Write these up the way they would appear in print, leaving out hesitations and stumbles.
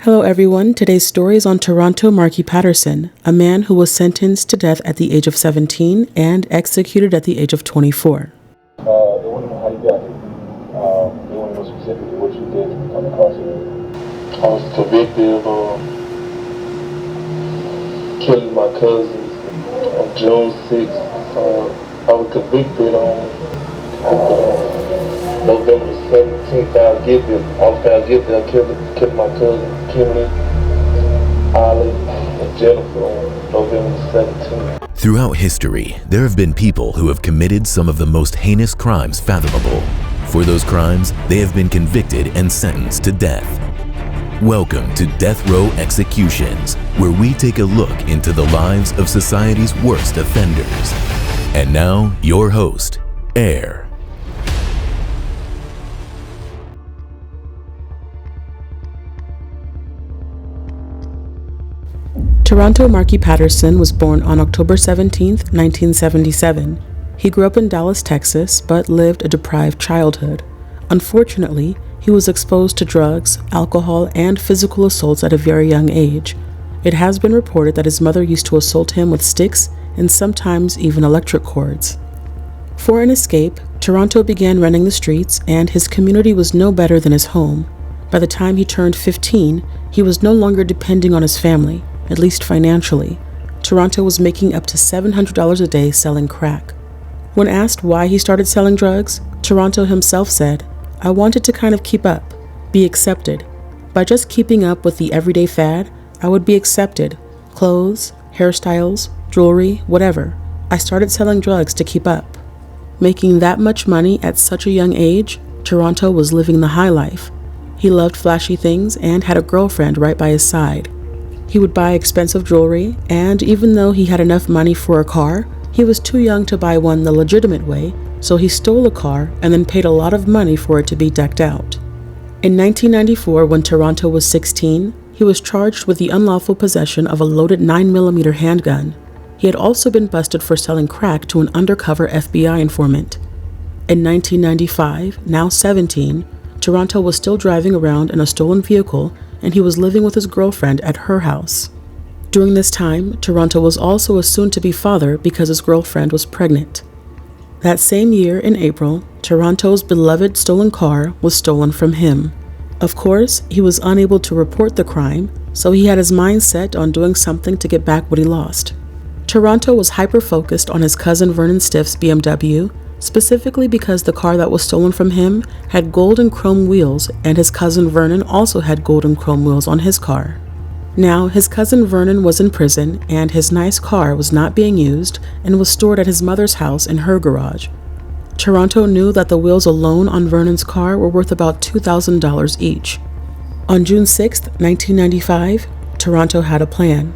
Hello everyone, today's story is on Toronto Markkey Patterson, a man who was sentenced to death at the age of 17 and executed at the age of 24. They want to know how you got here. They want to know specifically what you did to come across here. I was convicted of killing my cousins on June 6th. I was convicted on November 17th. I was found guilty of killing my cousin Kimberly, Ollie, and Jennifer on November 17th. Throughout history, there have been people who have committed some of the most heinous crimes fathomable. For those crimes, they have been convicted and sentenced to death. Welcome to Death Row Executions, where we take a look into the lives of society's worst offenders. And now, your host, Air. Toronto Markkey Patterson was born on October 17, 1977. He grew up in Dallas, Texas, but lived a deprived childhood. Unfortunately, he was exposed to drugs, alcohol, and physical assaults at a very young age. It has been reported that his mother used to assault him with sticks and sometimes even electric cords. For an escape, Toronto began running the streets, and his community was no better than his home. By the time he turned 15, he was no longer depending on his family. At least financially. Toronto was making up to $700 a day selling crack. When asked why he started selling drugs, Toronto himself said, "I wanted to kind of keep up, be accepted. By just keeping up with the everyday fad, I would be accepted. Clothes, hairstyles, jewelry, whatever. I started selling drugs to keep up." Making that much money at such a young age, Toronto was living the high life. He loved flashy things and had a girlfriend right by his side. He would buy expensive jewelry, and even though he had enough money for a car, he was too young to buy one the legitimate way, so he stole a car and then paid a lot of money for it to be decked out. In 1994, when Toronto was 16, he was charged with the unlawful possession of a loaded 9mm handgun. He had also been busted for selling crack to an undercover FBI informant. In 1995, now 17, Toronto was still driving around in a stolen vehicle, and he was living with his girlfriend at her house. During this time, Toronto was also a soon-to-be father because his girlfriend was pregnant. That same year, in April, Toronto's beloved stolen car was stolen from him. Of course, he was unable to report the crime, so he had his mind set on doing something to get back what he lost. Toronto was hyper-focused on his cousin Vernon Stiff's BMW, specifically because the car that was stolen from him had gold and chrome wheels, and his cousin Vernon also had gold and chrome wheels on his car. Now, his cousin Vernon was in prison, and his nice car was not being used and was stored at his mother's house in her garage. Toronto knew that the wheels alone on Vernon's car were worth about $2,000 each. On June 6, 1995, Toronto had a plan.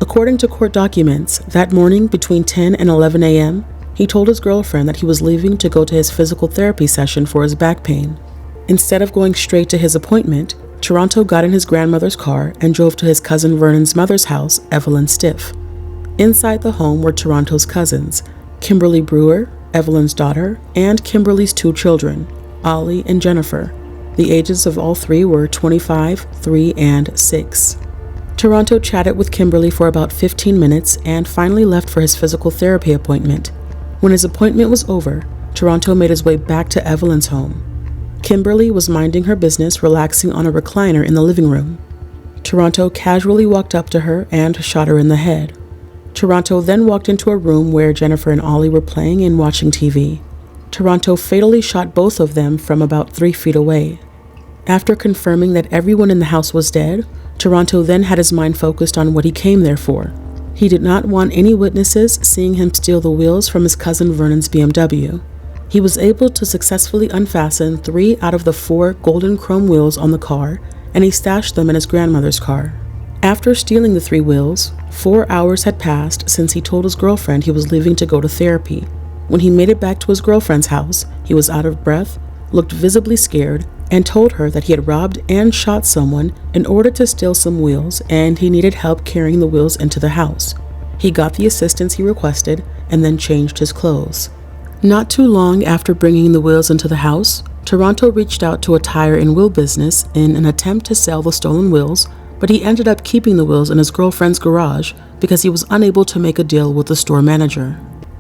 According to court documents, that morning between 10 and 11 a.m., he told his girlfriend that he was leaving to go to his physical therapy session for his back pain. Instead of going straight to his appointment, Toronto got in his grandmother's car and drove to his cousin Vernon's mother's house, Evelyn Stiff. Inside the home were Toronto's cousins, Kimberly Brewer, Evelyn's daughter, and Kimberly's two children, Ollie and Jennifer. The ages of all three were 25, 3, and 6. Toronto chatted with Kimberly for about 15 minutes and finally left for his physical therapy appointment. When his appointment was over, Toronto made his way back to Evelyn's home. Kimberly was minding her business, relaxing on a recliner in the living room. Toronto casually walked up to her and shot her in the head. Toronto then walked into a room where Jennifer and Ollie were playing and watching TV. Toronto fatally shot both of them from about 3 feet away. After confirming that everyone in the house was dead, Toronto then had his mind focused on what he came there for. He did not want any witnesses seeing him steal the wheels from his cousin Vernon's BMW. He was able to successfully unfasten 3 out of the 4 golden chrome wheels on the car, and he stashed them in his grandmother's car. After stealing the 3 wheels, 4 hours had passed since he told his girlfriend he was leaving to go to therapy. When he made it back to his girlfriend's house, he was out of breath, looked visibly scared, and told her that he had robbed and shot someone in order to steal some wheels, and he needed help carrying the wheels into the house. He got the assistance he requested and then changed his clothes. Not too long after bringing the wheels into the house, Toronto reached out to a tire and wheel business in an attempt to sell the stolen wheels, but he ended up keeping the wheels in his girlfriend's garage because he was unable to make a deal with the store manager.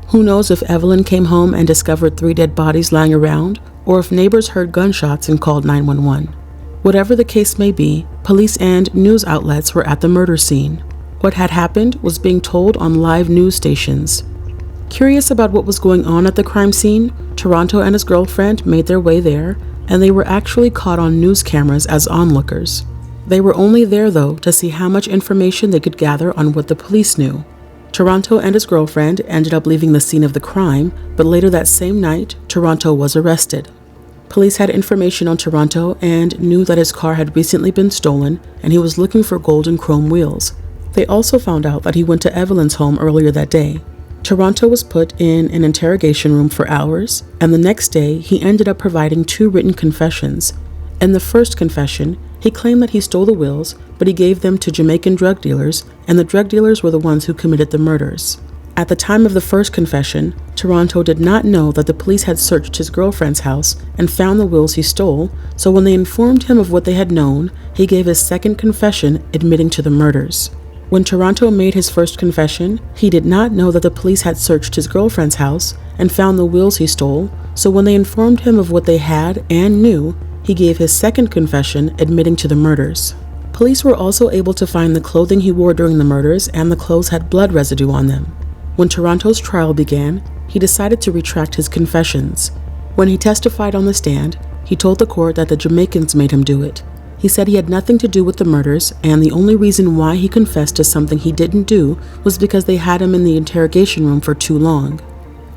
Who knows if Evelyn came home and discovered 3 dead bodies lying around, or if neighbors heard gunshots and called 911. Whatever the case may be, police and news outlets were at the murder scene. What had happened was being told on live news stations. Curious about what was going on at the crime scene, Toronto and his girlfriend made their way there, and they were actually caught on news cameras as onlookers. They were only there, though, to see how much information they could gather on what the police knew. Toronto and his girlfriend ended up leaving the scene of the crime, but later that same night, Toronto was arrested. Police had information on Toronto and knew that his car had recently been stolen and he was looking for gold and chrome wheels. They also found out that he went to Evelyn's home earlier that day. Toronto was put in an interrogation room for hours, and the next day he ended up providing 2 written confessions. In the first confession, he claimed that he stole the wheels, but he gave them to Jamaican drug dealers, and the drug dealers were the ones who committed the murders. At the time of the first confession, Toronto did not know that the police had searched his girlfriend's house and found the wheels he stole, so when they informed him of what they had known, he gave his second confession admitting to the murders. When Toronto made his first confession, he did not know that the police had searched his girlfriend's house and found the wheels he stole, so when they informed him of what they had and knew, he gave his second confession admitting to the murders. Police were also able to find the clothing he wore during the murders, and the clothes had blood residue on them. When Toronto's trial began, he decided to retract his confessions. When he testified on the stand, he told the court that the Jamaicans made him do it. He said he had nothing to do with the murders, and the only reason why he confessed to something he didn't do was because they had him in the interrogation room for too long.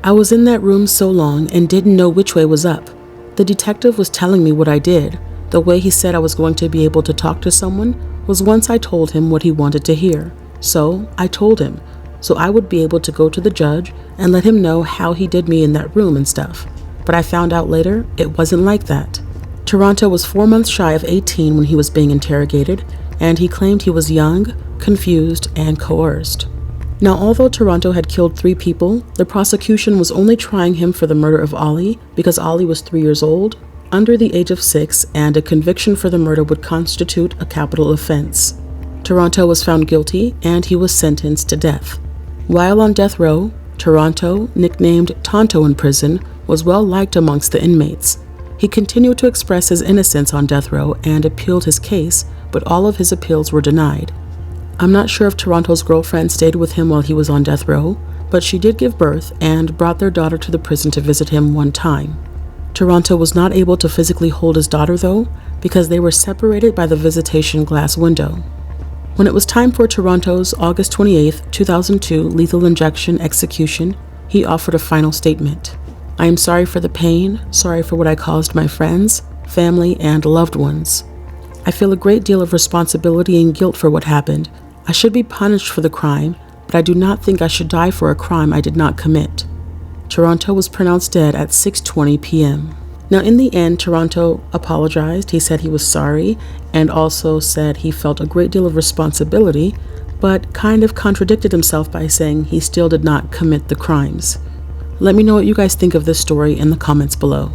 I was in that room so long and didn't know which way was up. The detective was telling me what I did. The way he said I was going to be able to talk to someone was once I told him what he wanted to hear. So I told him, so I would be able to go to the judge and let him know how he did me in that room and stuff. But I found out later it wasn't like that. Toronto was 4 months shy of 18 when he was being interrogated, and he claimed he was young, confused, and coerced. Now, although Toronto had killed 3 people, the prosecution was only trying him for the murder of Ollie because Ollie was 3 years old, under the age of 6, and a conviction for the murder would constitute a capital offense. Toronto was found guilty, and he was sentenced to death. While on death row, Toronto, nicknamed Tonto in prison, was well liked amongst the inmates. He continued to express his innocence on death row and appealed his case, but all of his appeals were denied. I'm not sure if Toronto's girlfriend stayed with him while he was on death row, but she did give birth and brought their daughter to the prison to visit him one time. Toronto was not able to physically hold his daughter, though, because they were separated by the visitation glass window. When it was time for Toronto's August 28, 2002 lethal injection execution, he offered a final statement. I am sorry for the pain, sorry for what I caused my friends, family, and loved ones. I feel a great deal of responsibility and guilt for what happened. I should be punished for the crime, but I do not think I should die for a crime I did not commit. Toronto was pronounced dead at 6:20 p.m. Now, in the end, Toronto apologized. He said he was sorry and also said he felt a great deal of responsibility, but kind of contradicted himself by saying he still did not commit the crimes. Let me know what you guys think of this story in the comments below.